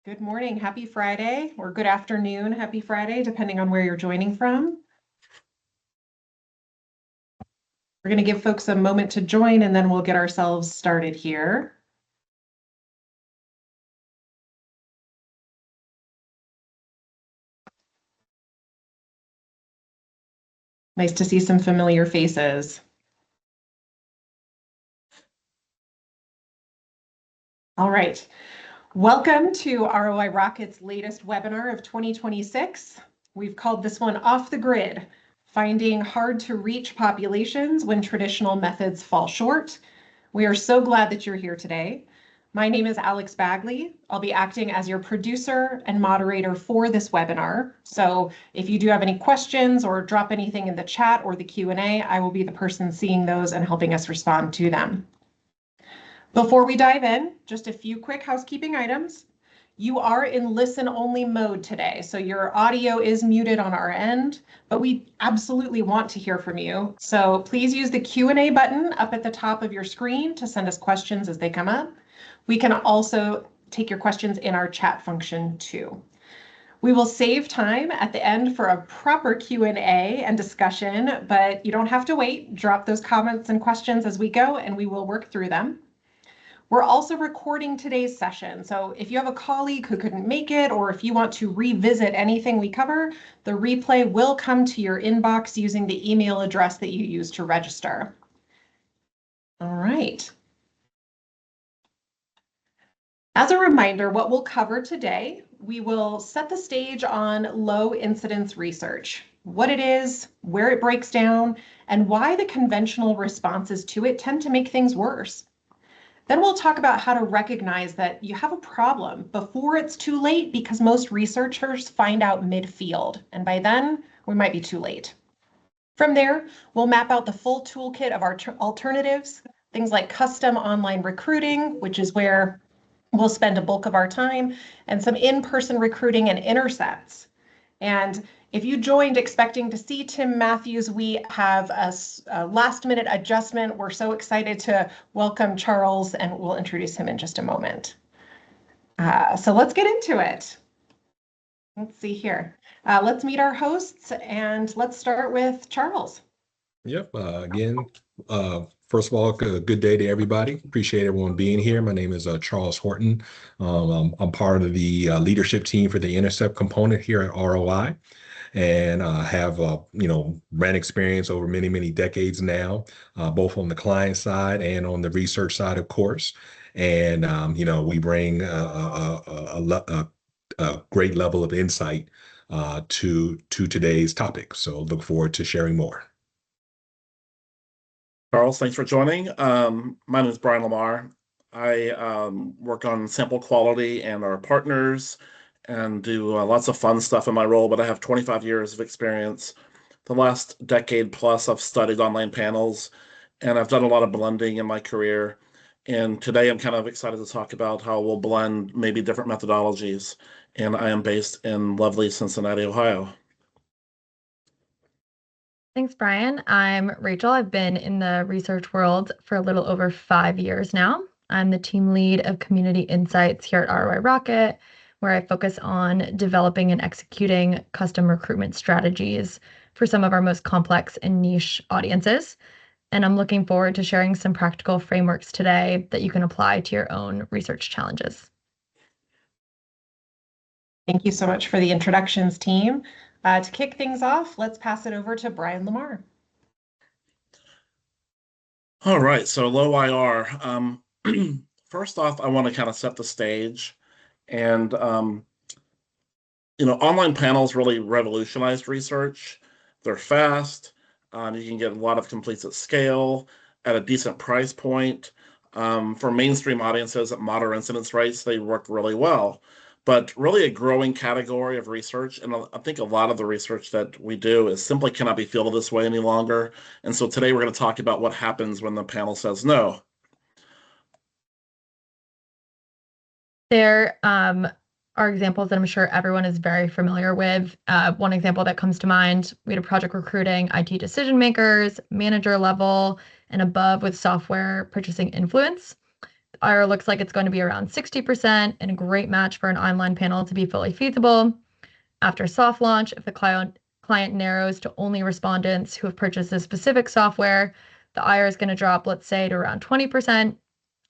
Good morning, happy Friday, or good afternoon, happy Friday, depending on where you're joining from. We're going to give folks a moment to join and then we'll get ourselves started here. Nice to see some familiar faces. All right, welcome to ROI Rocket's latest webinar of 2026. We've called this one Off the Grid, Finding Hard to Reach Populations When Traditional Methods Fall Short. We are so glad that you're here today. My name is Alex Bagley. I'll be acting as your producer and moderator for this webinar. So if you do have any questions or drop anything in the chat or the Q&A, I will be the person seeing those and helping us respond to them. Before we dive in, just a few quick housekeeping items. You are in listen-only mode today, so your audio is muted on our end, but we absolutely want to hear from you. So please use the Q&A button up at the top of your screen to send us questions as they come up. We can also take your questions in our chat function too. We will save time at the end for a proper Q&A and discussion, but you don't have to wait. Drop those comments and questions as we go, and we will work through them. We're also recording today's session, so if you have a colleague who couldn't make it, or if you want to revisit anything we cover, the replay will come to your inbox using the email address that you used to register. All right. As a reminder, what we'll cover today, we will set the stage on low incidence research, what it is, where it breaks down, and why the conventional responses to it tend to make things worse. Then we'll talk about how to recognize that you have a problem before it's too late, because most researchers find out mid-field, and by then we might be too late. From there, we'll map out the full toolkit of our alternatives, things like custom online recruiting, which is where we'll spend a bulk of our time, and some in-person recruiting and intercepts. And if you joined expecting to see Tim Matthews, we have a last-minute adjustment. We're so excited to welcome Charles, and we'll introduce him in just a moment. So let's get into it. Let's see here. Let's meet our hosts, and let's start with Charles. Yep. Again, first of all, good day to everybody. Appreciate everyone being here. My name is Charles Horton. I'm part of the leadership team for the Intercept component here at ROI, and have brand experience over many decades now, both on the client side and on the research side, of course. And we bring a great level of insight to today's topic. So look forward to sharing more. Charles, thanks for joining. My name is Brian Lamar. I work on sample quality and our partners and do lots of fun stuff in my role, but I have 25 years of experience. The last decade plus, I've studied online panels, and I've done a lot of blending in my career. And today I'm kind of excited to talk about how we'll blend maybe different methodologies. And I am based in lovely Cincinnati, Ohio. Thanks, Brian. I'm Rachel. I've been in the research world for a little over 5 years now. I'm the team lead of community insights here at ROI Rocket, where I focus on developing and executing custom recruitment strategies for some of our most complex and niche audiences. And I'm looking forward to sharing some practical frameworks today that you can apply to your own research challenges. Thank you so much for the introductions, team. To kick things off, let's pass it over to Brian Lamar. All right, so low IR. First off, I want to kind of set the stage. And, online panels really revolutionized research. They're fast. You can get a lot of completes at scale at a decent price point. For mainstream audiences at moderate incidence rates, they work really well. But really a growing category of research, and I think a lot of the research that we do is simply cannot be fielded this way any longer. And so today we're going to talk about what happens when the panel says no. There are examples that I'm sure everyone is very familiar with. One example that comes to mind, we had a project recruiting IT decision makers, manager level, and above with software purchasing influence. IR looks like it's going to be around 60% and a great match for an online panel to be fully feasible. After soft launch, if the client narrows to only respondents who have purchased a specific software, the IR is going to drop, let's say, to around 20%.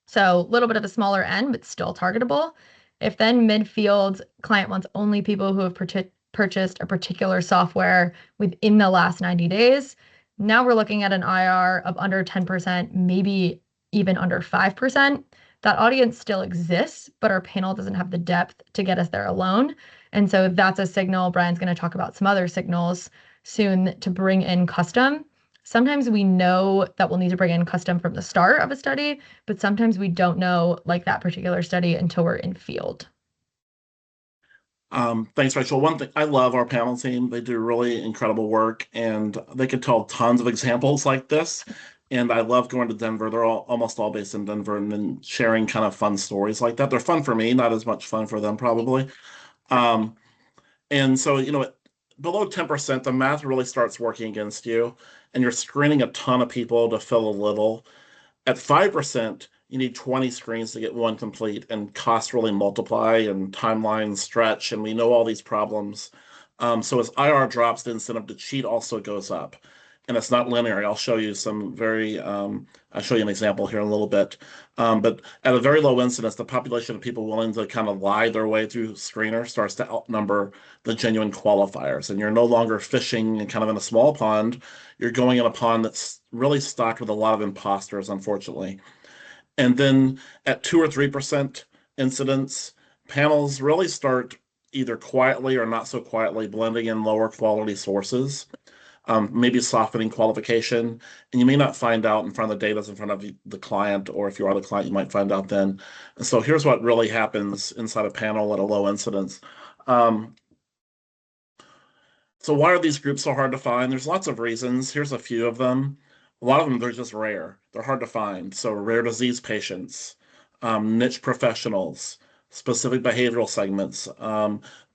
So a little bit of a smaller end, but still targetable. If then mid-field client wants only people who have purchased a particular software within the last 90 days, now we're looking at an IR of under 10%, maybe even under 5%. That audience still exists, but our panel doesn't have the depth to get us there alone. And so that's a signal. Brian's going to talk about some other signals soon to bring in custom. Sometimes we know that we'll need to bring in custom from the start of a study, but sometimes we don't know like that particular study until we're in field. Thanks, Rachel. One thing, I love our panel team. They do really incredible work, and they could tell tons of examples like this. And I love going to Denver. They're almost all based in Denver, and then sharing kind of fun stories like that. They're fun for me, not as much fun for them probably. And so, below 10%, the math really starts working against you, and you're screening a ton of people to fill a little. At 5%, you need 20 screens to get one complete, and costs really multiply and timelines stretch, and we know all these problems. So as IR drops, the incentive to cheat also goes up. And it's not linear. I'll show you I'll show you an example here in a little bit. But at a very low incidence, the population of people willing to kind of lie their way through screener starts to outnumber the genuine qualifiers. And you're no longer fishing kind of in a small pond. You're going in a pond that's really stocked with a lot of imposters, unfortunately. And then at 2 or 3% incidence, panels really start either quietly or not so quietly blending in lower quality sources. Maybe softening qualification, and you may not find out in front of the data in front of the client, or if you are the client, you might find out then. And so here's what really happens inside a panel at a low incidence. So why are these groups so hard to find? There's lots of reasons. Here's a few of them. A lot of them, they're just rare. They're hard to find. So rare disease patients, niche professionals, specific behavioral segments,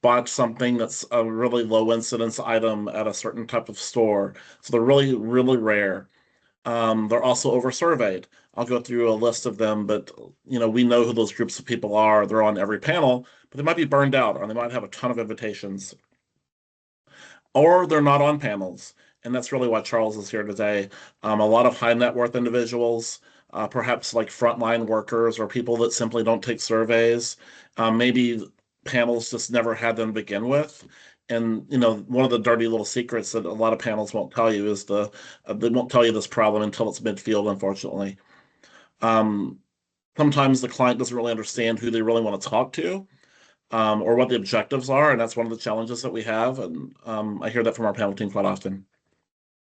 bought something that's a really low incidence item at a certain type of store. So they're really, really rare. They're also over-surveyed. I'll go through a list of them, but we know who those groups of people are. They're on every panel, but they might be burned out, or they might have a ton of invitations. Or they're not on panels. And that's really why Charles is here today. A lot of high net worth individuals, perhaps like frontline workers or people that simply don't take surveys. Maybe panels just never had them to begin with. And one of the dirty little secrets that a lot of panels won't tell you is they won't tell you this problem until it's midfield, unfortunately. Sometimes the client doesn't really understand who they really want to talk to, or what the objectives are, and that's one of the challenges that we have. And I hear that from our panel team quite often.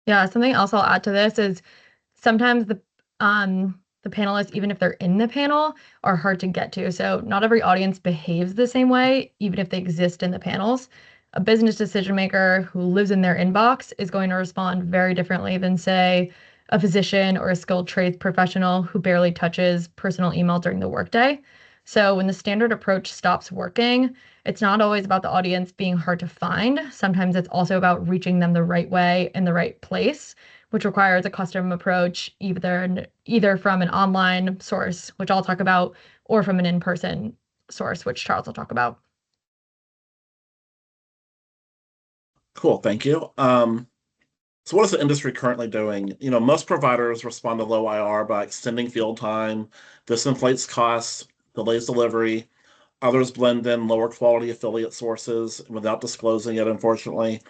Yeah, something else I'll add to this is sometimes the panelists, even if they're in the panel, are hard to get to. So not every audience behaves the same way, even if they exist in the panels. A business decision maker who lives in their inbox is going to respond very differently than, say, a physician or a skilled trades professional who barely touches personal email during the workday. So when the standard approach stops working, it's not always about the audience being hard to find. Sometimes it's also about reaching them the right way in the right place, which requires a custom approach, either from an online source, which I'll talk about, or from an in-person source, which Charles will talk about. Cool, thank you. So what is the industry currently doing? Most providers respond to low IR by extending field time. This inflates costs, delays delivery. Others blend in lower quality affiliate sources without disclosing it, unfortunately.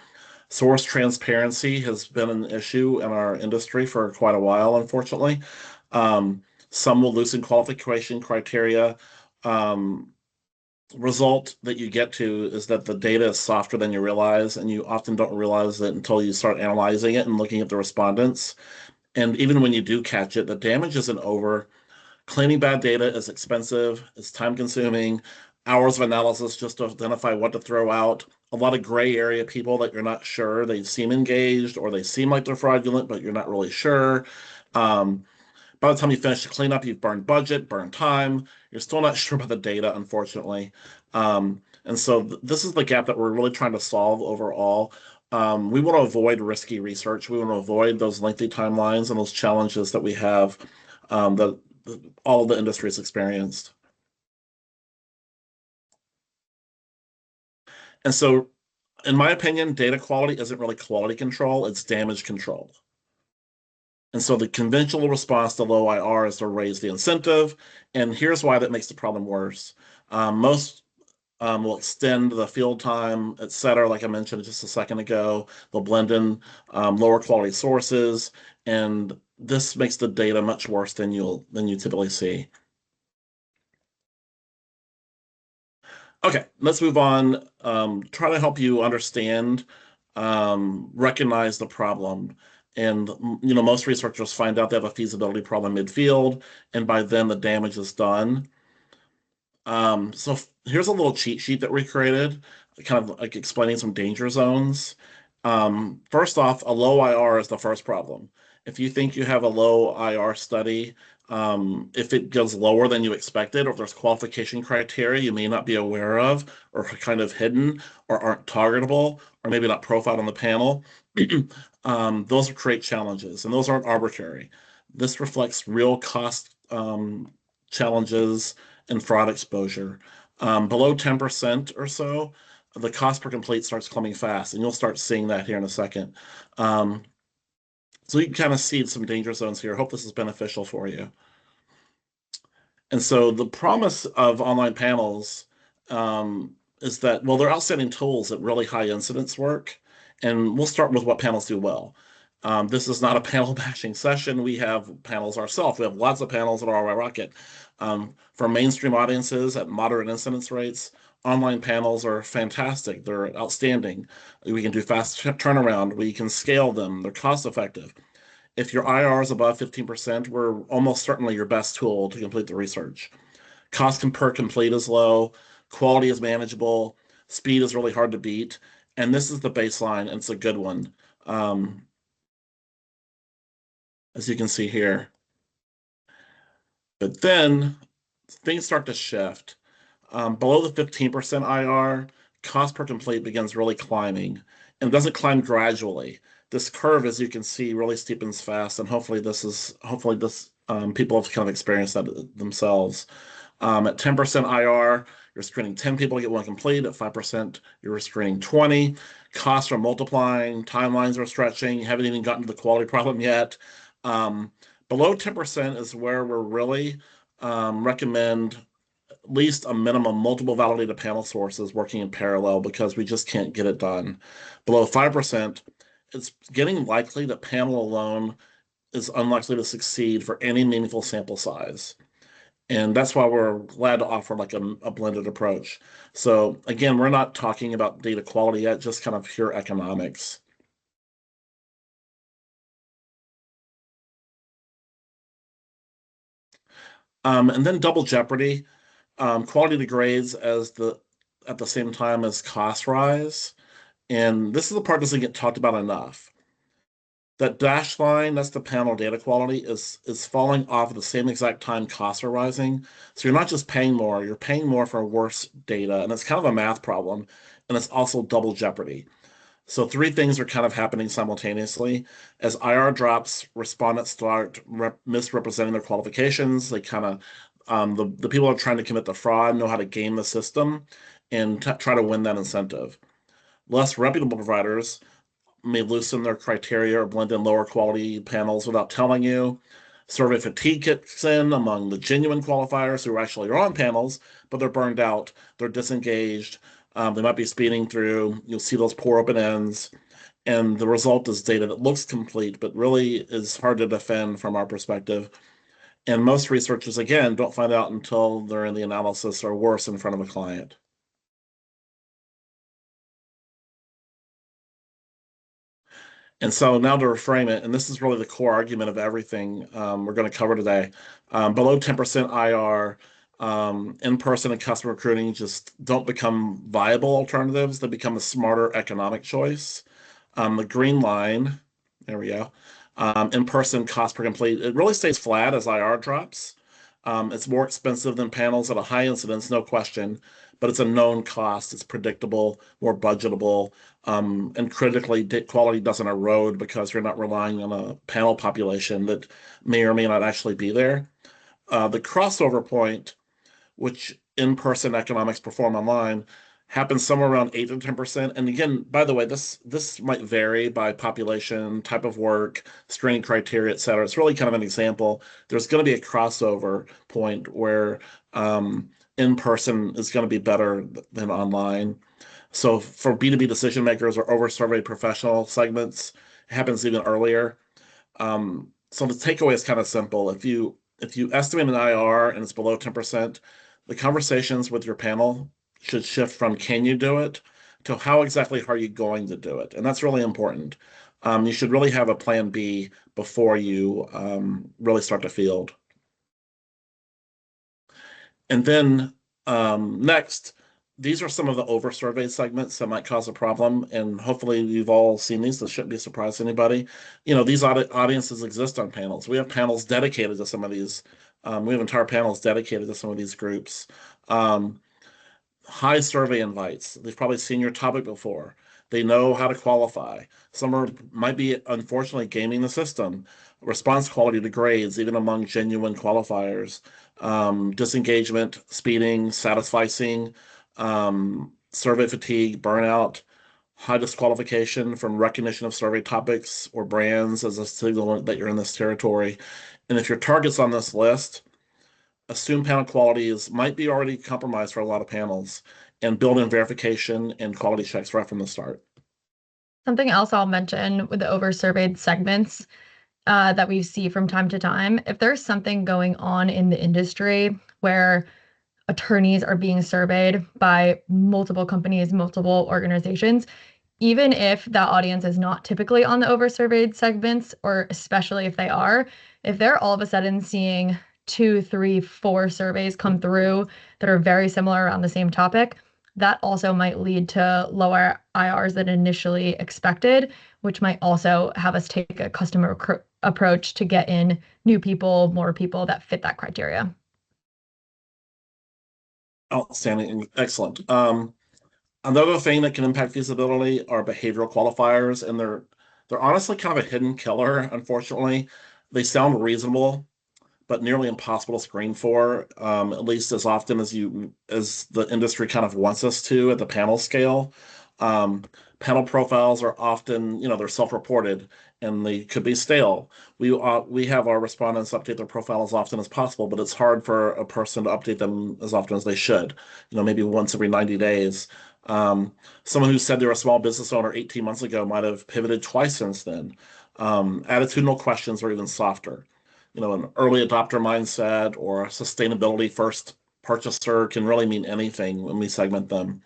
Source transparency has been an issue in our industry for quite a while, unfortunately. Some will loosen qualification criteria. Result that you get to is that the data is softer than you realize, and you often don't realize it until you start analyzing it and looking at the respondents. And even when you do catch it, the damage isn't over. Cleaning bad data is expensive, it's time consuming, hours of analysis just to identify what to throw out. A lot of gray area people that you're not sure, they seem engaged or they seem like they're fraudulent, but you're not really sure. By the time you finish the cleanup, you've burned budget, burned time. You're still not sure about the data, unfortunately. And so this is the gap that we're really trying to solve overall. We want to avoid risky research. We want to avoid those lengthy timelines and those challenges that we have that all of the industry has experienced. And so, in my opinion, data quality isn't really quality control, it's damage control. And so the conventional response to low IR is to raise the incentive. And here's why that makes the problem worse. Most will extend the field time, et cetera, like I mentioned just a second ago. They'll blend in lower quality sources, and this makes the data much worse than you typically see. Okay, let's move on. Try to help you understand, recognize the problem. And most researchers find out they have a feasibility problem midfield, and by then the damage is done. So here's a little cheat sheet that we created, kind of like explaining some danger zones. First off, a low IR is the first problem. If you think you have a low IR study, if it goes lower than you expected, or if there's qualification criteria you may not be aware of, or kind of hidden, or aren't targetable, or maybe not profiled on the panel, those create challenges, and those aren't arbitrary. This reflects real cost challenges and fraud exposure. Below 10% or so, the cost per complete starts climbing fast, and you'll start seeing that here in a second. So you can kind of see some danger zones here. I hope this is beneficial for you. And so the promise of online panels is that, well, they're outstanding tools at really high incidence work. And we'll start with what panels do well. This is not a panel bashing session. We have panels ourselves. We have lots of panels at ROI Rocket. For mainstream audiences at moderate incidence rates, online panels are fantastic. They're outstanding. We can do fast turnaround. We can scale them. They're cost effective. If your IR is above 15%, we're almost certainly your best tool to complete the research. Cost per complete is low. Quality is manageable. Speed is really hard to beat. And this is the baseline, and it's a good one. As you can see here. But then things start to shift. Below the 15% IR, cost per complete begins really climbing, and it doesn't climb gradually. This curve, as you can see, really steepens fast, and hopefully people have kind of experienced that themselves. At 10% IR, you're screening 10 people to get one complete. At 5%, you're screening 20. Costs are multiplying, timelines are stretching. You haven't even gotten to the quality problem yet. Below 10% is where we're really recommend at least a minimum multiple validated panel sources working in parallel, because we just can't get it done. Below 5%, it's getting likely that panel alone is unlikely to succeed for any meaningful sample size. And that's why we're glad to offer like a blended approach. So again, we're not talking about data quality yet, just kind of pure economics. And then double jeopardy. Quality degrades at the same time as costs rise. And this is the part that doesn't get talked about enough. That dashed line, that's the panel data quality, is falling off at the same exact time costs are rising. So you're not just paying more, you're paying more for worse data. And it's kind of a math problem. And it's also double jeopardy. So three things are kind of happening simultaneously. As IR drops, respondents start misrepresenting their qualifications. They kind of, the people who are trying to commit the fraud know how to game the system and try to win that incentive. Less reputable providers may loosen their criteria or blend in lower quality panels without telling you. Survey fatigue kicks in among the genuine qualifiers who actually are on panels, but they're burned out, they're disengaged, they might be speeding through. You'll see those poor open ends, and the result is data that looks complete, but really is hard to defend from our perspective. And most researchers, again, don't find out until they're in the analysis or worse in front of a client. And so now to reframe it, and this is really the core argument of everything we're going to cover today. Below 10% IR, in-person and customer recruiting just don't become viable alternatives. They become a smarter economic choice. The green line, there we go, in-person cost per complete, it really stays flat as IR drops. It's more expensive than panels at a high incidence, no question, but it's a known cost. It's predictable, more budgetable, and critically, quality doesn't erode because you're not relying on a panel population that may or may not actually be there. The crossover point, which in-person economics perform online, happens somewhere around 8 to 10%. And again, by the way, this might vary by population, type of work, screening criteria, et cetera. It's really kind of an example. There's going to be a crossover point where in-person is going to be better than online. So for B2B decision makers or over-surveyed professional segments, it happens even earlier. So the takeaway is kind of simple. If you estimate an IR and it's below 10%, the conversations with your panel should shift from can you do it to how exactly are you going to do it? And that's really important. You should really have a plan B before you really start to field. And then next, these are some of the over-surveyed segments that might cause a problem. And hopefully you've all seen these. This shouldn't be a surprise to anybody. These audiences exist on panels. We have panels dedicated to some of these. We have entire panels dedicated to some of these groups. High survey invites. They've probably seen your topic before. They know how to qualify. Some might be, unfortunately, gaming the system. Response quality degrades, even among genuine qualifiers. Disengagement, speeding, satisficing, survey fatigue, burnout, high disqualification from recognition of survey topics or brands as a signal that you're in this territory. And if your target's on this list, assume panel quality might be already compromised for a lot of panels, and build in verification and quality checks right from the start. Something else I'll mention with the over-surveyed segments that we see from time to time, if there's something going on in the industry where attorneys are being surveyed by multiple companies, multiple organizations, even if that audience is not typically on the over-surveyed segments, or especially if they are, if they're all of a sudden seeing 2, 3, 4 surveys come through that are very similar around the same topic, that also might lead to lower IRs than initially expected, which might also have us take a customer approach to get in new people, more people that fit that criteria. Outstanding. Excellent. Another thing that can impact feasibility are behavioral qualifiers, and they're honestly kind of a hidden killer, unfortunately. They sound reasonable, but nearly impossible to screen for, at least as often as the industry kind of wants us to at the panel scale. Panel profiles are often, they're self-reported and they could be stale. We have our respondents update their profile as often as possible, but it's hard for a person to update them as often as they should, maybe once every 90 days. Someone who said they're a small business owner 18 months ago might have pivoted twice since then. Attitudinal questions are even softer. An early adopter mindset or a sustainability first purchaser can really mean anything when we segment them.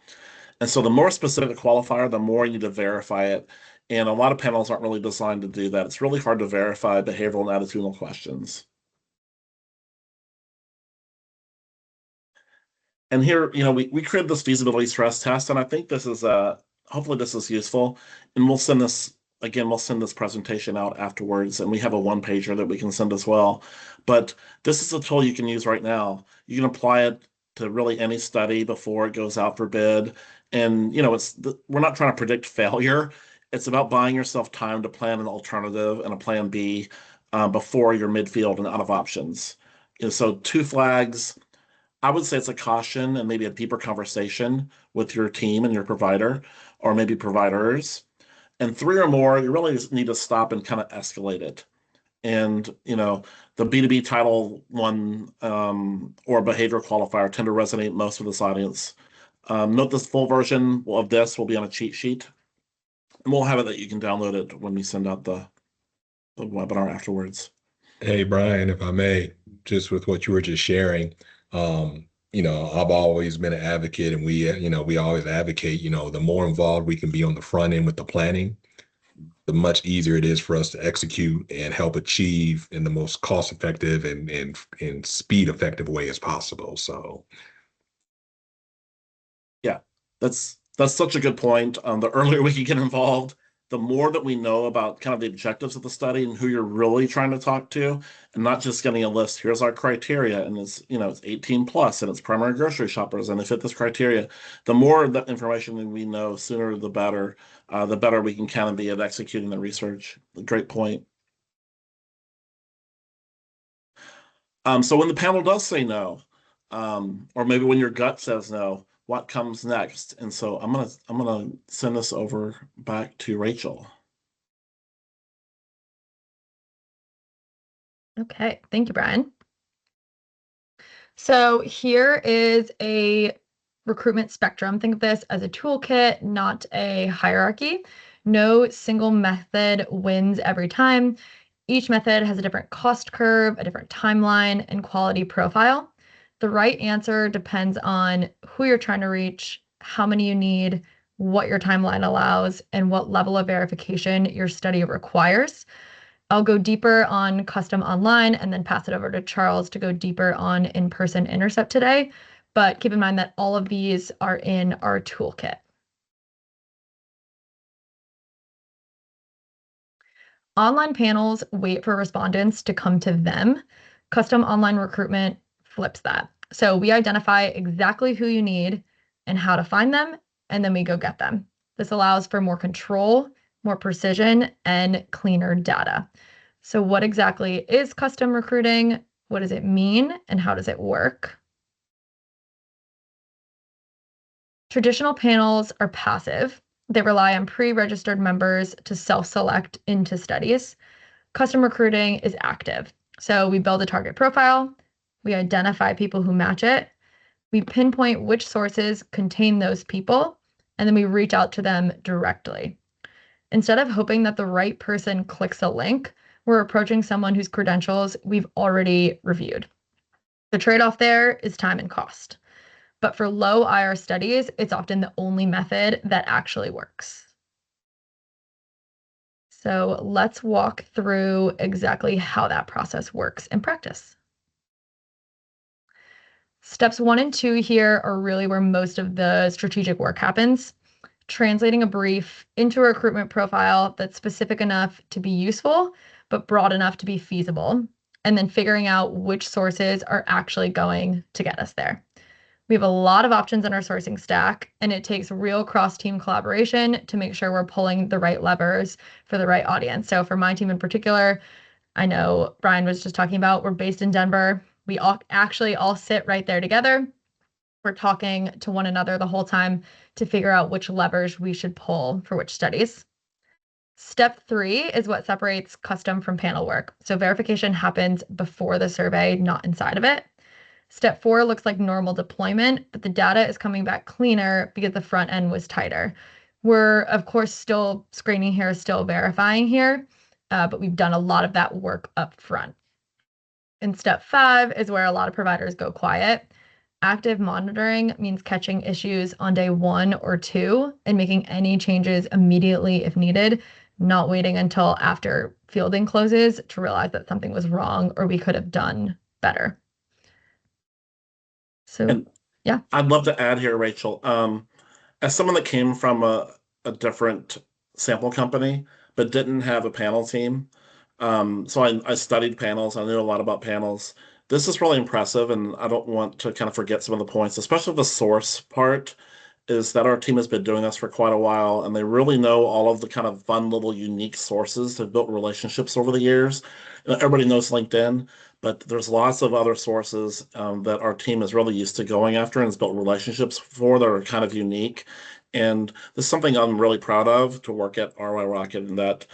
And so the more specific the qualifier, the more you need to verify it. And a lot of panels aren't really designed to do that. It's really hard to verify behavioral and attitudinal questions. And here, we created this feasibility stress test, and I think this is hopefully this is useful. And we'll send this presentation out afterwards, and we have a one-pager that we can send as well. But this is a tool you can use right now. You can apply it to really any study before it goes out for bid. And we're not trying to predict failure. It's about buying yourself time to plan an alternative and a plan B before you're midfield and out of options. So 2 flags. I would say it's a caution and maybe a deeper conversation with your team and your provider, or maybe providers. And 3 or more, you really just need to stop and kind of escalate it. And, the B2B Title I or behavioral qualifier tend to resonate most with this audience. Note this full version of this will be on a cheat sheet. And we'll have it that you can download it when we send out the webinar afterwards. Hey, Brian, if I may, just with what you were just sharing, I've always been an advocate, and we always advocate, the more involved we can be on the front end with the planning, the much easier it is for us to execute and help achieve in the most cost-effective and speed-effective way as possible. So, yeah, that's such a good point. The earlier we can get involved, the more that we know about kind of the objectives of the study and who you're really trying to talk to, and not just getting a list. Here's our criteria, and it's 18 plus, and it's primary grocery shoppers, and they fit this criteria. The more that information we know, sooner the better. The better we can kind of be at executing the research. Great point. So when the panel does say no, or maybe when your gut says no, what comes next? And so I'm gonna send this over back to Rachel. Okay, thank you, Brian. So here is a recruitment spectrum. Think of this as a toolkit, not a hierarchy. No single method wins every time. Each method has a different cost curve, a different timeline, and quality profile. The right answer depends on who you're trying to reach, how many you need, what your timeline allows, and what level of verification your study requires. I'll go deeper on custom online and then pass it over to Charles to go deeper on in-person Intercept today. But keep in mind that all of these are in our toolkit. Online panels wait for respondents to come to them. Custom online recruitment flips that. So we identify exactly who you need and how to find them, and then we go get them. This allows for more control, more precision, and cleaner data. So what exactly is custom recruiting? What does it mean? And how does it work? Traditional panels are passive. They rely on pre-registered members to self-select into studies. Custom recruiting is active. So we build a target profile, we identify people who match it, we pinpoint which sources contain those people, and then we reach out to them directly. Instead of hoping that the right person clicks a link, we're approaching someone whose credentials we've already reviewed. The trade-off there is time and cost. But for low IR studies, it's often the only method that actually works. So let's walk through exactly how that process works in practice. Steps 1 and 2 here are really where most of the strategic work happens. Translating a brief into a recruitment profile that's specific enough to be useful, but broad enough to be feasible, and then figuring out which sources are actually going to get us there. We have a lot of options in our sourcing stack, and it takes real cross-team collaboration to make sure we're pulling the right levers for the right audience. So for my team in particular, I know Brian was just talking about, we're based in Denver. We all sit right there together. We're talking to one another the whole time to figure out which levers we should pull for which studies. Step 3 is what separates custom from panel work. So verification happens before the survey, not inside of it. Step 4 looks like normal deployment, but the data is coming back cleaner because the front end was tighter. We're, of course, still screening here, still verifying here, but we've done a lot of that work up front. And step 5 is where a lot of providers go quiet. Active monitoring means catching issues on day 1 or 2 and making any changes immediately if needed, not waiting until after fielding closes to realize that something was wrong or we could have done better. So, And yeah. I'd love to add here, Rachel. As someone that came from a different sample company, but didn't have a panel team, so I studied panels. I knew a lot about panels. This is really impressive, and I don't want to kind of forget some of the points, especially the source part, is that our team has been doing this for quite a while, and they really know all of the kind of fun little unique sources. They've built relationships over the years. Everybody knows LinkedIn, but there's lots of other sources that our team is really used to going after and has built relationships for that are kind of unique. And this is something I'm really proud of to work at ROI Rocket, in that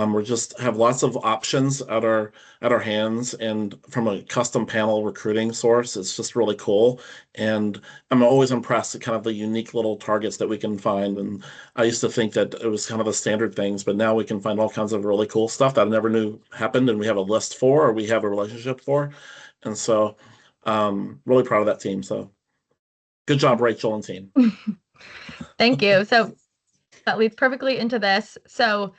we just have lots of options at our hands. And from a custom panel recruiting source, it's just really cool. And I'm always impressed at kind of the unique little targets that we can find. And I used to think that it was kind of the standard things, but now we can find all kinds of really cool stuff that I never knew happened, and we have a list for, or we have a relationship for. And so really proud of that team. So good job, Rachel and team. Thank you. So that leads perfectly into this. So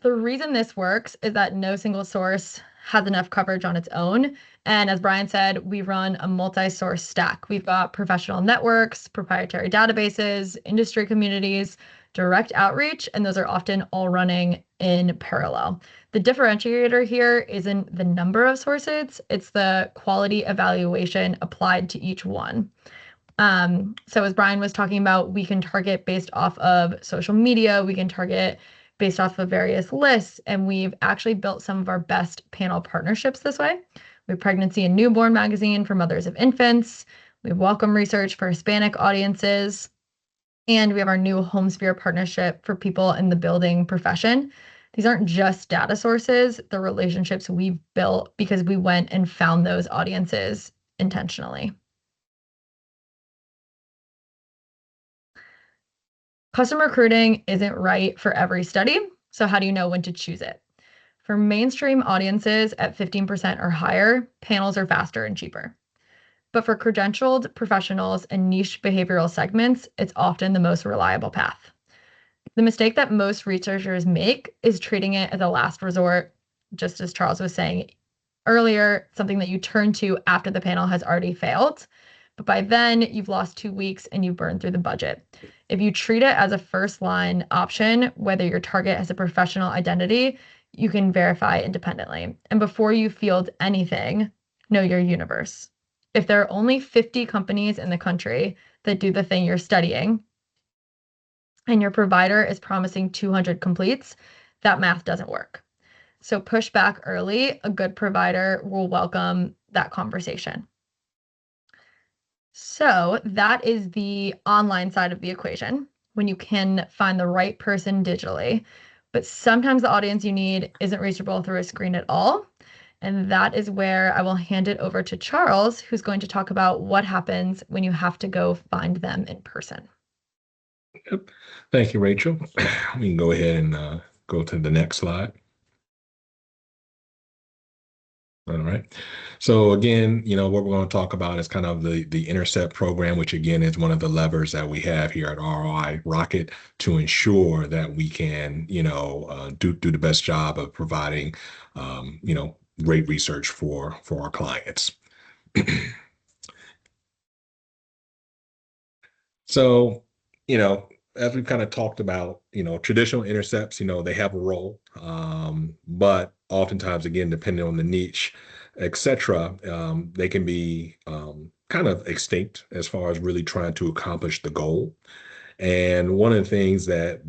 the reason this works is that no single source has enough coverage on its own. And as Brian said, we run a multi-source stack. We've got professional networks, proprietary databases, industry communities, direct outreach, and those are often all running in parallel. The differentiator here isn't the number of sources, it's the quality evaluation applied to each one. So as Brian was talking about, we can target based off of social media, we can target based off of various lists, and we've actually built some of our best panel partnerships this way. We have Pregnancy and Newborn magazine for mothers of infants. We have Welcome Research for Hispanic audiences. And we have our new HomeSphere partnership for people in the building profession. These aren't just data sources, they're relationships we've built because we went and found those audiences intentionally. Custom recruiting isn't right for every study, so how do you know when to choose it? For mainstream audiences at 15% or higher, panels are faster and cheaper. But for credentialed professionals and niche behavioral segments, it's often the most reliable path. The mistake that most researchers make is treating it as a last resort, just as Charles was saying earlier, something that you turn to after the panel has already failed. But by then, you've lost 2 weeks and you've burned through the budget. If you treat it as a first line option, whether your target has a professional identity, you can verify independently. And before you field anything, know your universe. If there are only 50 companies in the country that do the thing you're studying, and your provider is promising 200 completes, that math doesn't work. So push back early. A good provider will welcome that conversation. So that is the online side of the equation, when you can find the right person digitally. But sometimes the audience you need isn't reachable through a screen at all. And that is where I will hand it over to Charles, who's going to talk about what happens when you have to go find them in person. Yep. Thank you, Rachel. We can go ahead and go to the next slide. All right. So again, what we're going to talk about is kind of the Intercept program, which again is one of the levers that we have here at ROI Rocket to ensure that we can, do the best job of providing, great research for our clients. So, as we've kind of talked about, traditional intercepts, they have a role, but oftentimes, again, depending on the niche, et cetera, they can be kind of extinct as far as really trying to accomplish the goal. And one of the things that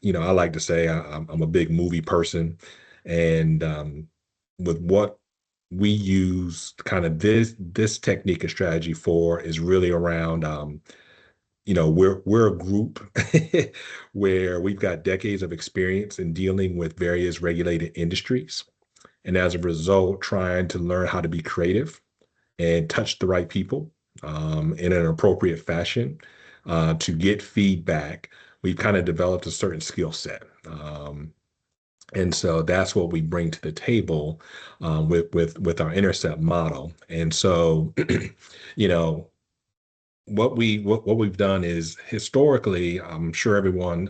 I like to say, I'm a big movie person, and with what we use kind of this technique and strategy for is really around we're a group where we've got decades of experience in dealing with various regulated industries. And as a result, trying to learn how to be creative and touch the right people in an appropriate fashion to get feedback. We've kind of developed a certain skill set. And so that's what we bring to the table with our Intercept model. And so, what we've done is historically, I'm sure everyone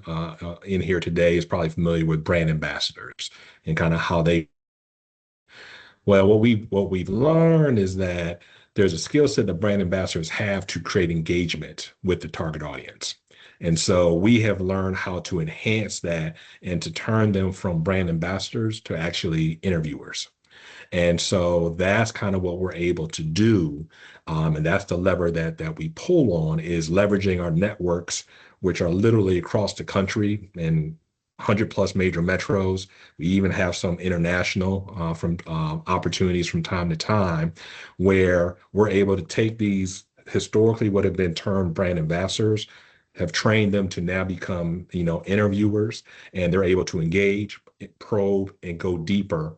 in here today is probably familiar with brand ambassadors and kind of how they. Well, what we've learned is that there's a skill set that brand ambassadors have to create engagement with the target audience. And so we have learned how to enhance that and to turn them from brand ambassadors to actually interviewers. And so that's kind of what we're able to do. And that's the lever that we pull on, is leveraging our networks, which are literally across the country and 100 plus major metros. We even have some international from opportunities from time to time, where we're able to take these historically what have been termed brand ambassadors, have trained them to now become, interviewers, and they're able to engage, probe, and go deeper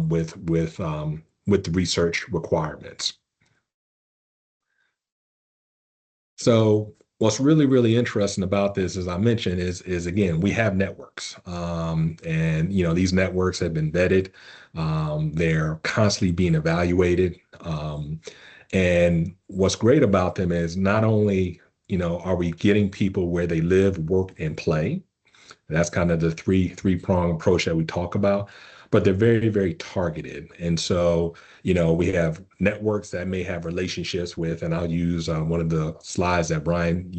with the research requirements. So what's really, really interesting about this, as I mentioned, is again, we have networks, and these networks have been vetted. They're constantly being evaluated, and what's great about them is not only are we getting people where they live, work, and play. That's kind of the three-prong approach that we talk about, but they're very, very targeted. And so, we have networks that may have relationships with, and I'll use one of the slides that Brian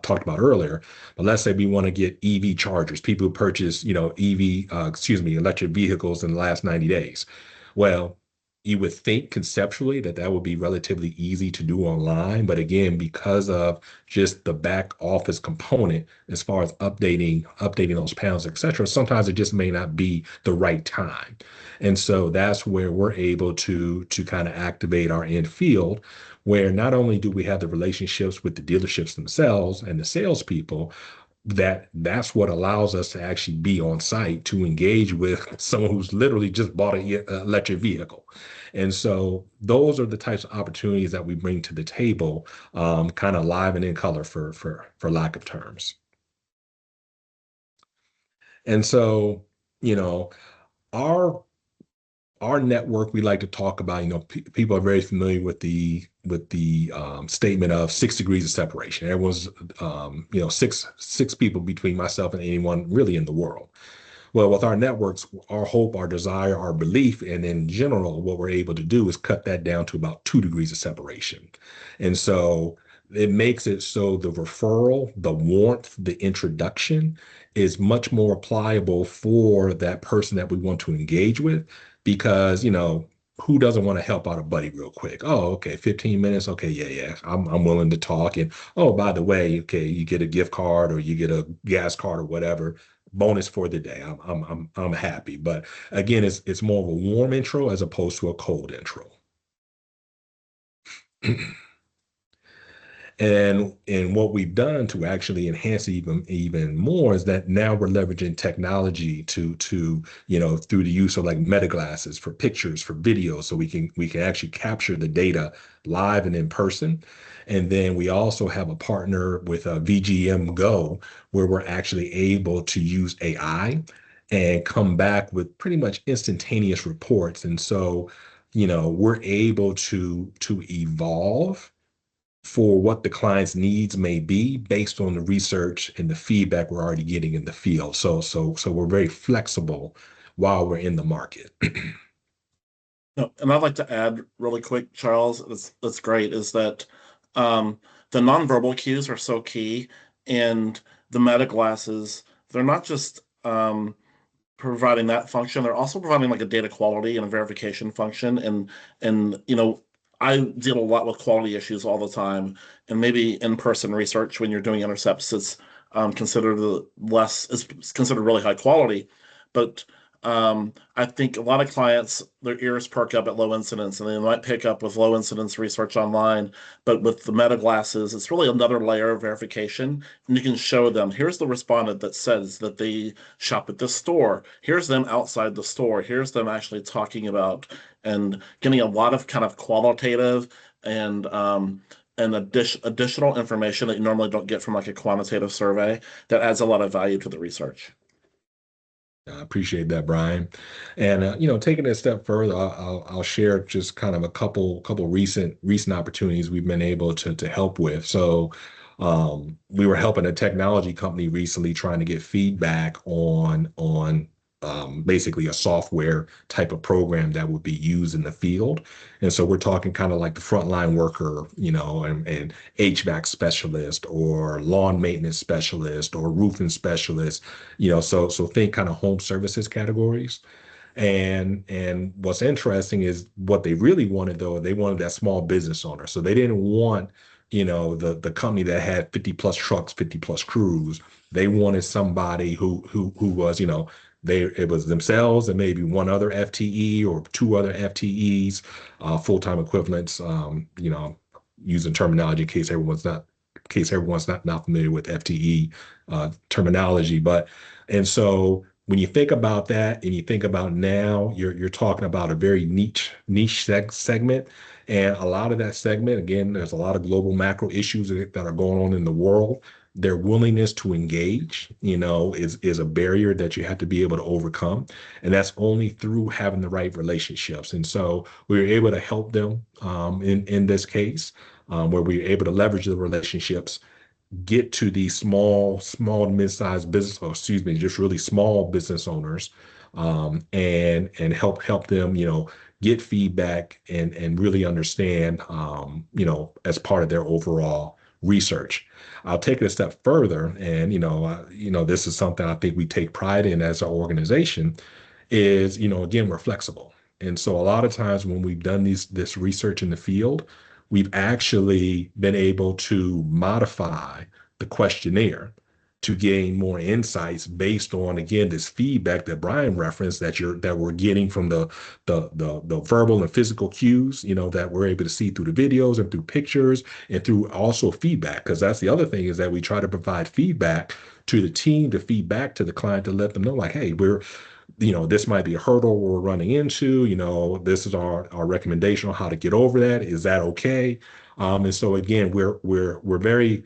talked about earlier. But let's say we want to get EV chargers, people who purchase, electric vehicles in the last 90 days. Well, you would think conceptually that that would be relatively easy to do online. But again, because of just the back office component, as far as updating those panels, et cetera, sometimes it just may not be the right time. And so that's where we're able to kind of activate our in field, where not only do we have the relationships with the dealerships themselves and the salespeople, that's what allows us to actually be on site to engage with someone who's literally just bought an electric vehicle. And so those are the types of opportunities that we bring to the table, kind of live and in color for lack of terms. And so, you know, our our network, we like to talk about, people are very familiar with the statement of 6 degrees of separation. Everyone's, six people between myself and anyone really in the world. Well, with our networks, our hope, our desire, our belief, and in general, what we're able to do is cut that down to about 2 degrees of separation. And so it makes it so the referral, the warmth, the introduction is much more pliable for that person that we want to engage with, because, who doesn't want to help out a buddy real quick? Oh, okay, 15 minutes. Okay, yeah, I'm willing to talk. And oh, by the way, okay, you get a gift card or you get a gas card or whatever, bonus for the day. I'm happy. But again, it's more of a warm intro as opposed to a cold intro. And what we've done to actually enhance it even more is that now we're leveraging technology to through the use of like meta glasses for pictures, for videos, so we can actually capture the data live and in person. And then we also have a partner with VGM Go, where we're actually able to use AI and come back with pretty much instantaneous reports. And so, we're able to evolve for what the client's needs may be based on the research and the feedback we're already getting in the field. So we're very flexible while we're in the market. No, and I'd like to add really quick, Charles, that's great, is that the nonverbal cues are so key, and the meta glasses, they're not just providing that function, they're also providing like a data quality and a verification function. And I deal a lot with quality issues all the time, and maybe in-person research when you're doing intercepts is considered it's considered really high quality. But I think a lot of clients, their ears perk up at low incidence, and they might pick up with low incidence research online. But with the meta glasses, it's really another layer of verification. And you can show them, here's the respondent that says that they shop at this store. Here's them outside the store. Here's them actually talking about and getting a lot of kind of qualitative and additional information that you normally don't get from like a quantitative survey that adds a lot of value to the research. I appreciate that, Brian. And taking it a step further, I'll share just kind of a couple recent opportunities we've been able to help with. So we were helping a technology company recently trying to get feedback on basically a software type of program that would be used in the field. And so we're talking kind of like the frontline worker, and HVAC specialist or lawn maintenance specialist or roofing specialist, so think kind of home services categories. And what's interesting is what they really wanted, though, they wanted that small business owner. So they didn't want, the company that had 50 plus trucks, 50 plus crews. They wanted somebody who was, it was themselves and maybe one other FTE or two other FTEs, full-time equivalents, using terminology in case everyone's not familiar with FTE terminology. And so when you think about that and you think about now, you're talking about a very niche segment. And a lot of that segment, again, there's a lot of global macro issues that are going on in the world. Their willingness to engage, is a barrier that you have to be able to overcome. And that's only through having the right relationships. And so we were able to help them in this case, where we were able to leverage the relationships, get to these small to mid-sized business, or excuse me, just really small business owners, and help them, get feedback and really understand, as part of their overall research. I'll take it a step further, and this is something I think we take pride in as an organization. Is again, we're flexible. And so a lot of times when we've done this research in the field, we've actually been able to modify the questionnaire to gain more insights based on, again, this feedback that Brian referenced that we're getting from the verbal and physical cues, that we're able to see through the videos and through pictures and through also feedback. Because that's the other thing, is that we try to provide feedback to the team, to feedback to the client, to let them know, like, hey, this might be a hurdle we're running into, this is our recommendation on how to get over that. Is that okay? And so again, we're very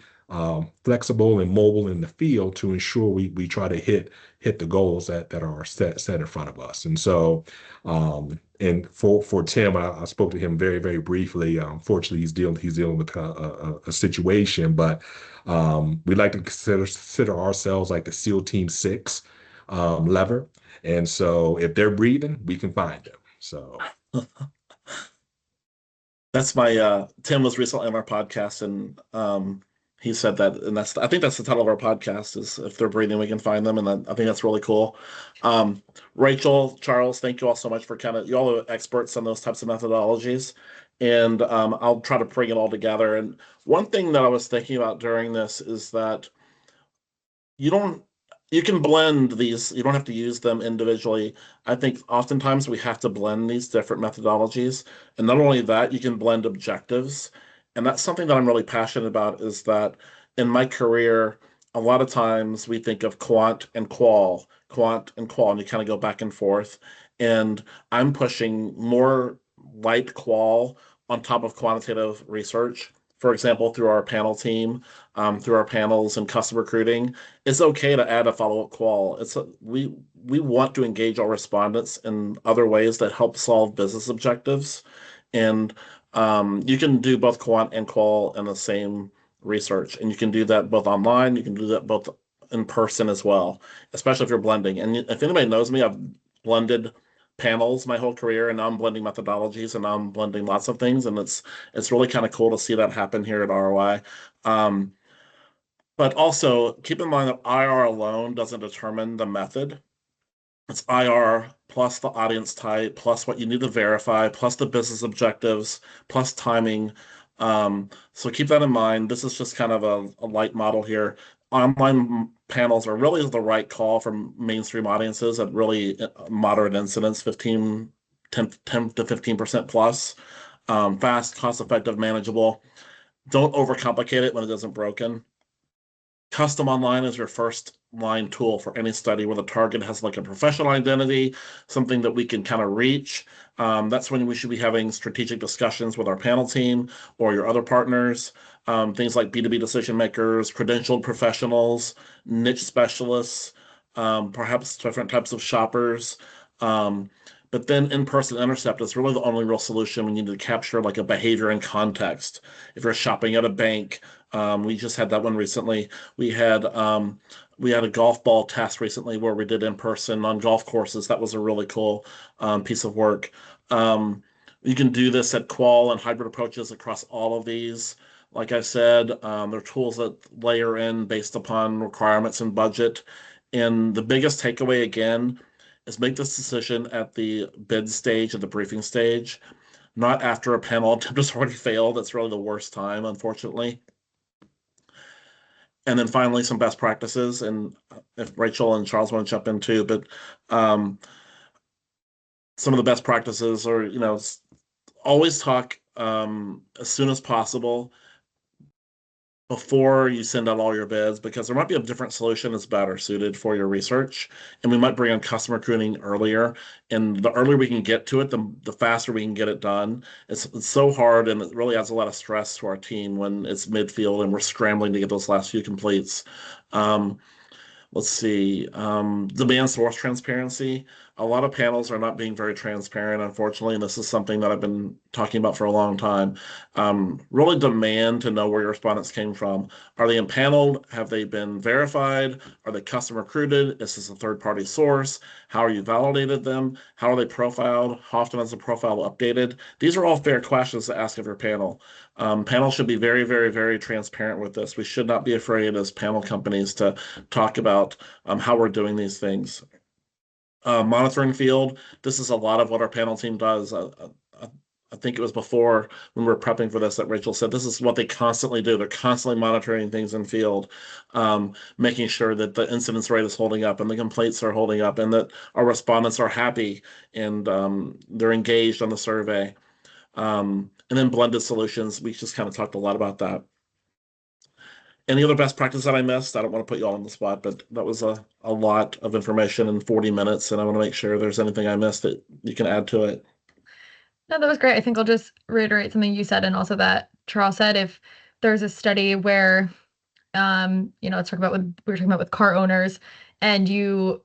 flexible and mobile in the field to ensure we try to hit the goals that are set in front of us. And so, and for Tim, I spoke to him very, very briefly. Fortunately, he's dealing with a situation, but we like to consider ourselves like the SEAL Team 6 lever. And so if they're breathing, we can find them. So that's Tim was recently on our podcast, and he said that, and I think that's the title of our podcast, is if they're breathing, we can find them. And I think that's really cool. Rachel, Charles, thank you all so much for you all are experts on those types of methodologies. And I'll try to bring it all together. And one thing that I was thinking about during this is that you can blend these. You don't have to use them individually. I think oftentimes we have to blend these different methodologies. And not only that, you can blend objectives. And that's something that I'm really passionate about, is that in my career, a lot of times we think of quant and qual, and you kind of go back and forth. And I'm pushing more light qual on top of quantitative research. For example, through our panel team, through our panels and custom recruiting, it's okay to add a follow-up qual. We want to engage our respondents in other ways that help solve business objectives. And you can do both quant and qual in the same research, and you can do that both online. You can do that both in person as well, especially if you're blending. And if anybody knows me, I've blended panels my whole career, and now I'm blending methodologies, and now I'm blending lots of things, and it's really kind of cool to see that happen here at ROI. But also keep in mind that IR alone doesn't determine the method. It's IR plus the audience type, plus what you need to verify, plus the business objectives, plus timing. So keep that in mind. This is just kind of a light model here. Online panels are really the right call for mainstream audiences at really moderate incidence, 10 to 15% plus. Fast, cost-effective, manageable. Don't overcomplicate it when it isn't broken. Custom online is your first line tool for any study where the target has like a professional identity, something that we can kind of reach. That's when we should be having strategic discussions with our panel team or your other partners. Things like B2B decision makers, credentialed professionals, niche specialists, perhaps different types of shoppers. But then in-person intercept is really the only real solution. We need to capture like a behavior and context. If you're shopping at a bank, we just had that one recently. We had a golf ball test recently where we did in person on golf courses. That was a really cool piece of work. You can do this at qual and hybrid approaches across all of these. Like I said, there are tools that layer in based upon requirements and budget. And the biggest takeaway, again, is make this decision at the bid stage, at the briefing stage, not after a panel attempt has already failed. That's really the worst time, unfortunately. And then finally, some best practices. And if Rachel and Charles want to jump in too, but some of the best practices are, always talk as soon as possible before you send out all your bids, because there might be a different solution that's better suited for your research. And we might bring on custom recruiting earlier. And the earlier we can get to it, the faster we can get it done. It's so hard, and it really adds a lot of stress to our team when it's midfield and we're scrambling to get those last few completes. Let's see, demand source transparency. A lot of panels are not being very transparent, unfortunately, and this is something that I've been talking about for a long time. Really demand to know where your respondents came from. Are they impaneled? Have they been verified? Are they custom recruited? Is this a third-party source? How are you validated them? How are they profiled? How often is the profile updated? These are all fair questions to ask of your panel. Panel should be very, very, very transparent with this. We should not be afraid as panel companies to talk about how we're doing these things. monitoring field. This is a lot of what our panel team does. I think it was before when we were prepping for this that Rachel said this is what they constantly do. They're constantly monitoring things in field, making sure that the incidence rate is holding up and the complaints are holding up and that our respondents are happy and they're engaged on the survey. And then blended solutions, we just kind of talked a lot about that. Any other best practice that I missed? I don't want to put you all on the spot, but that was a lot of information in 40 minutes, and I want to make sure there's anything I missed that you can add to it. No, that was great. I think I'll just reiterate something you said and also that Charles said. If there's a study where, let's talk about we were talking about with car owners, and you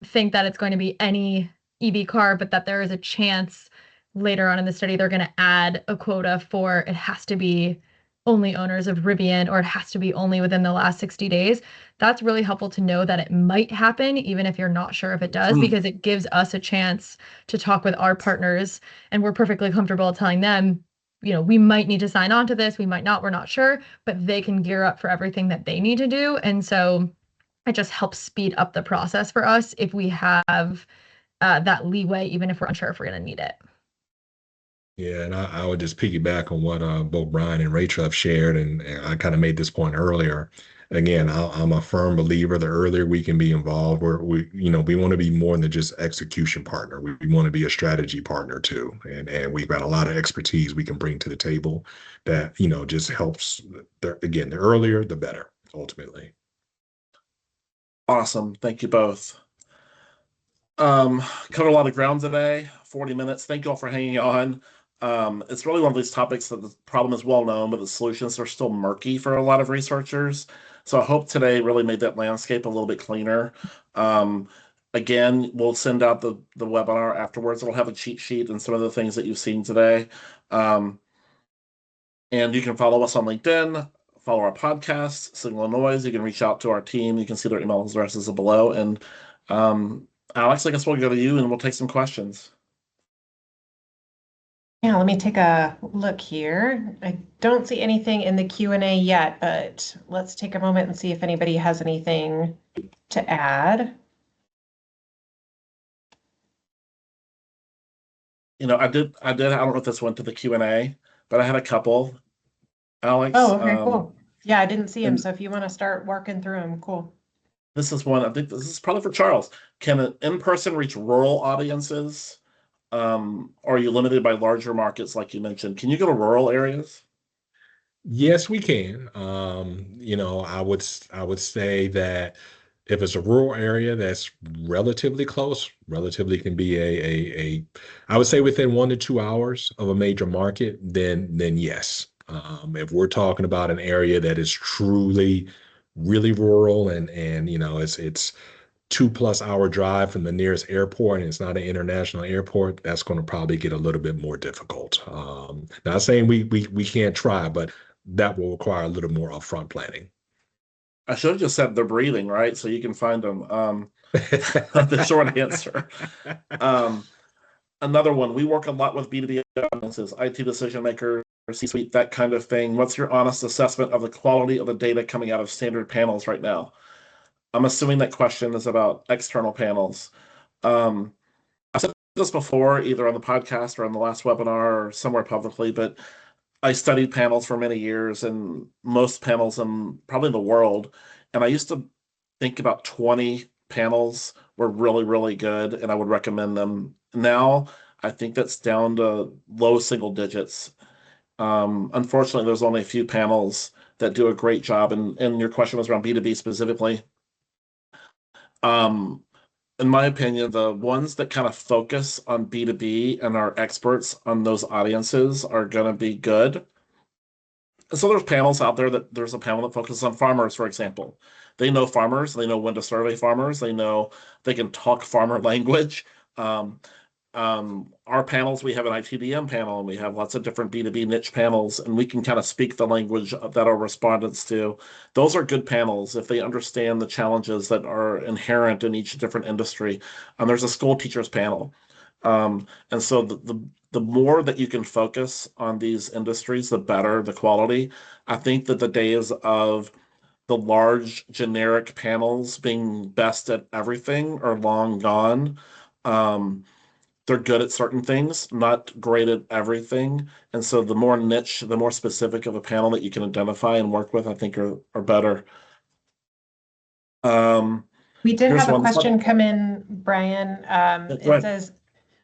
think that it's going to be any EV car, but that there is a chance later on in the study they're going to add a quota for it has to be only owners of Rivian or it has to be only within the last 60 days. That's really helpful to know that it might happen, even if you're not sure if it does, because it gives us a chance to talk with our partners and we're perfectly comfortable telling them, we might need to sign on to this, we might not, we're not sure, but they can gear up for everything that they need to do. And so it just helps speed up the process for us if we have that leeway, even if we're unsure if we're going to need it. Yeah, and I would just piggyback on what both Brian and Rachel have shared, and I kind of made this point earlier. Again, I'm a firm believer the earlier we can be involved, we want to be more than just execution partner. We want to be a strategy partner too, and we've got a lot of expertise we can bring to the table that just helps. The earlier the better, ultimately. Awesome, thank you both. Covered a lot of ground today. 40 minutes. Thank you all for hanging on. It's really one of these topics that the problem is well known, but the solutions are still murky for a lot of researchers. So I hope today really made that landscape a little bit cleaner. Again, we'll send out the webinar afterwards. It'll have a cheat sheet and some of the things that you've seen today. And you can follow us on LinkedIn, follow our podcast, Signal and Noise. You can reach out to our team. You can see their email addresses below. And Alex, I guess we'll go to you and we'll take some questions. Yeah, let me take a look here. I don't see anything in the Q&A yet, but let's take a moment and see if anybody has anything to add. I don't know if this went to the Q&A, but I had a couple. Alex. Oh, okay, cool. Yeah, I didn't see him, so if you want to start working through them, cool. This is one, I think this is probably for Charles. Can an in-person reach rural audiences? Or are you limited by larger markets like you mentioned? Can you go to rural areas? Yes, we can. I would say that if it's a rural area that's relatively close, relatively can be I would say within 1 to 2 hours of a major market, then yes. If we're talking about an area that is truly really rural and it's 2+ hour drive from the nearest airport and it's not an international airport, that's going to probably get a little bit more difficult. Not saying we can't try, but that will require a little more upfront planning. I should have just said they're breathing, right? So you can find them. The short answer. Another one, we work a lot with B2B audiences, IT decision makers, C-suite, that kind of thing. What's your honest assessment of the quality of the data coming out of standard panels right now? I'm assuming that question is about external panels. I've said this before, either on the podcast or on the last webinar or somewhere publicly, but I studied panels for many years and most panels in probably the world. And I used to think about 20 panels were really, really good and I would recommend them. Now, I think that's down to low single digits. Unfortunately, there's only a few panels that do a great job. And your question was around B2B specifically. In my opinion, the ones that kind of focus on B2B and are experts on those audiences are going to be good. So there's panels out there there's a panel that focuses on farmers, for example. They know farmers, they know when to survey farmers, they know they can talk farmer language. Our panels, we have an ITDM panel and we have lots of different B2B niche panels, and we can kind of speak the language that our respondents do. Those are good panels if they understand the challenges that are inherent in each different industry. There's a school teachers panel. And so the more that you can focus on these industries, the better the quality. I think that the days of the large generic panels being best at everything are long gone. They're good at certain things, not great at everything. And so the more niche, the more specific of a panel that you can identify and work with, I think are better. We did Here's have a one. question come in, Brian. Go It ahead. says,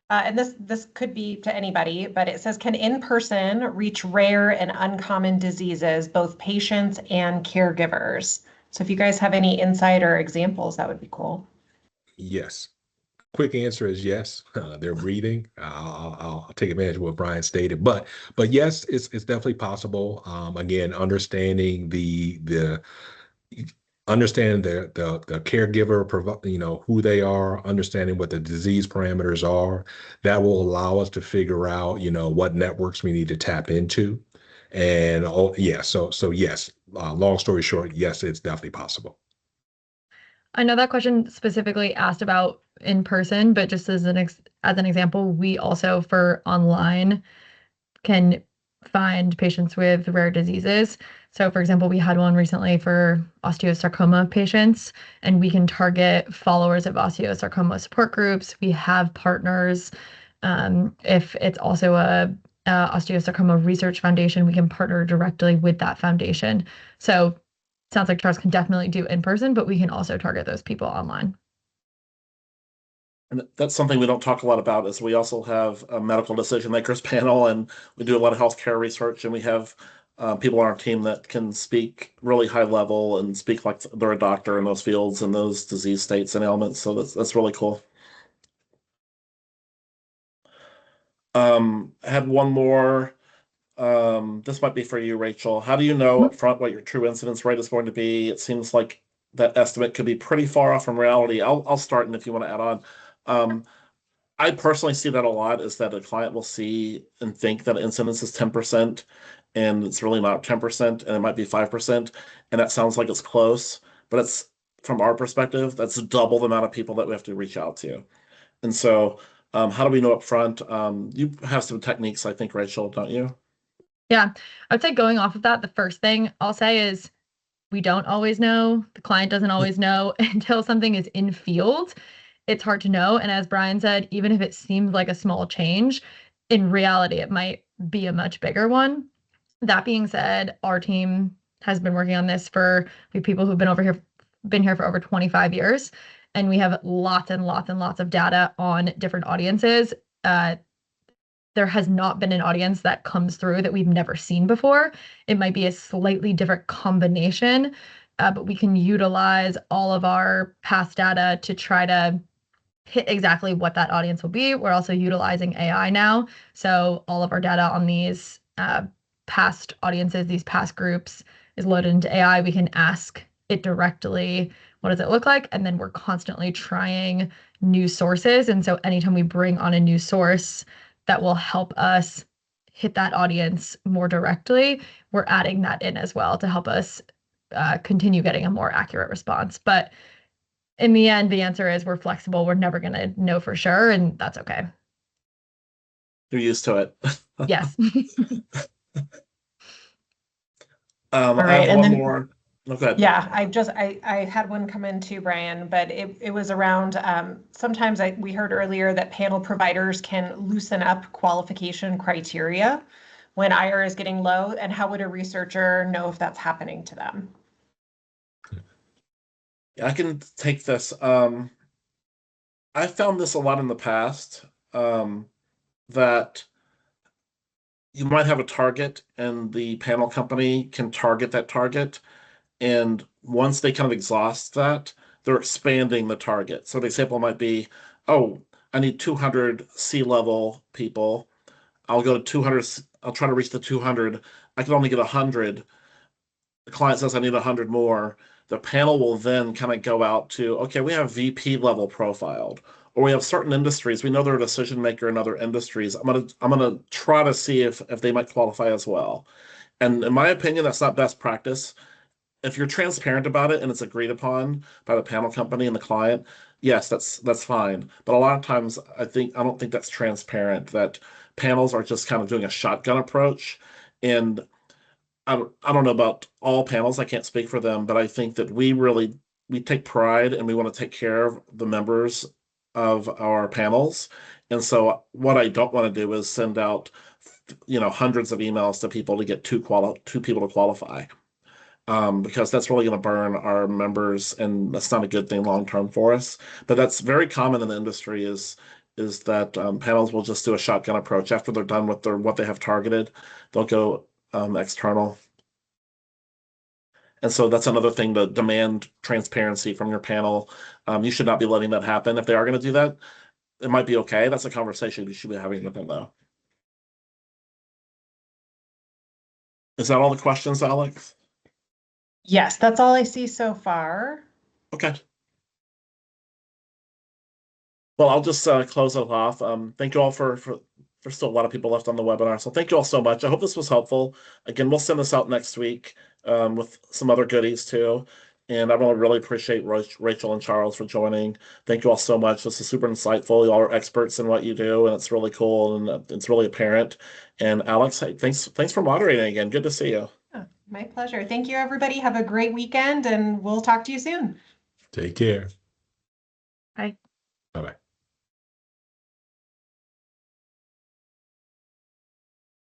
and this could be to anybody, but it says, can in-person reach rare and uncommon diseases, both patients and caregivers? So if you guys have any insight or examples, that would be cool. Yes. Quick answer is yes. They're breathing. I'll take advantage of what Brian stated, but yes, it's definitely possible. Again, understanding the caregiver, who they are, understanding what the disease parameters are, that will allow us to figure out, what networks we need to tap into. And so yes, long story short, yes, it's definitely possible. I know that question specifically asked about in person, but just as an example, we also for online can find patients with rare diseases. So for example, we had one recently for osteosarcoma patients, and we can target followers of osteosarcoma support groups. We have partners. If it's also a osteosarcoma research foundation, we can partner directly with that foundation. So sounds like Charles can definitely do in person, but we can also target those people online. And that's something we don't talk a lot about is we also have a medical decision makers panel, and we do a lot of healthcare research, and we have people on our team that can speak really high level and speak like they're a doctor in those fields and those disease states and ailments. So that's really cool. I had one more. This might be for you, Rachel. How do you know up front what your true incidence rate is going to be? It seems like that estimate could be pretty far off from reality. I'll start, and if you want to add on. I personally see that a lot, is that a client will see and think that incidence is 10%, and it's really not 10%, and it might be 5%, and that sounds like it's close, but it's, from our perspective, that's double the amount of people that we have to reach out to. And so how do we know up front? You have some techniques, I think, Rachel, don't you? Yeah, I would say going off of that, the first thing I'll say is we don't always know. The client doesn't always know until something is in field. It's hard to know. And as Brian said, even if it seems like a small change, in reality, it might be a much bigger one. That being said, our team has been working on this for people who've been here for over 25 years. And we have lots and lots and lots of data on different audiences. There has not been an audience that comes through that we've never seen before. It might be a slightly different combination, but we can utilize all of our past data to try to hit exactly what that audience will be. We're also utilizing AI now. So all of our data on these past audiences, these past groups is loaded into AI. We can ask it directly, what does it look like? And then we're constantly trying new sources. And so anytime we bring on a new source that will help us hit that audience more directly, we're adding that in as well to help us continue getting a more accurate response. But in the end, the answer is we're flexible. We're never going to know for sure, and that's okay. You're used to it. Yes. All I right, have and one then more. No, go ahead. yeah, I had one come in too, Brian, but it was around sometimes we heard earlier that panel providers can loosen up qualification criteria when IR is getting low, and how would a researcher know if that's happening to them? I can take this. I found this a lot in the past, that you might have a target and the panel company can target that target. And once they kind of exhaust that, they're expanding the target. So the example might be, oh, I need 200 C-level people. I'll go to 200. I'll try to reach the 200. I can only get 100. The client says I need 100 more. The panel will then kind of go out to, okay, we have VP level profiled, or we have certain industries. We know they're a decision maker in other industries. I'm gonna try to see if they might qualify as well. And in my opinion, that's not best practice. If you're transparent about it and it's agreed upon by the panel company and the client, yes, that's fine. But a lot of times I don't think that's transparent, that panels are just kind of doing a shotgun approach. And I don't know about all panels. I can't speak for them, but I think that we take pride and we want to take care of the members of our panels. And so what I don't want to do is send out, hundreds of emails to people to get two people to qualify. Because that's really going to burn our members, and that's not a good thing long term for us. But that's very common in the industry is that panels will just do a shotgun approach after they're done with what they have targeted. They'll go external. And so that's another thing to demand transparency from your panel. You should not be letting that happen. If they are going to do that, it might be okay. That's a conversation you should be having with them, though. Is that all the questions, Alex? Yes, that's all I see so far. Okay. Well, I'll just close it off. Thank you all for there's still a lot of people left on the webinar. So thank you all so much. I hope this was helpful. Again, we'll send this out next week with some other goodies too. And I want to really appreciate Rachel and Charles for joining. Thank you all so much. This is super insightful. You all are experts in what you do, and it's really cool and it's really apparent. And Alex, hey, thanks for moderating again. Good to see you. Oh, my pleasure. Thank you, everybody. Have a great weekend, and we'll talk to you soon. Take care. Bye. Bye-bye.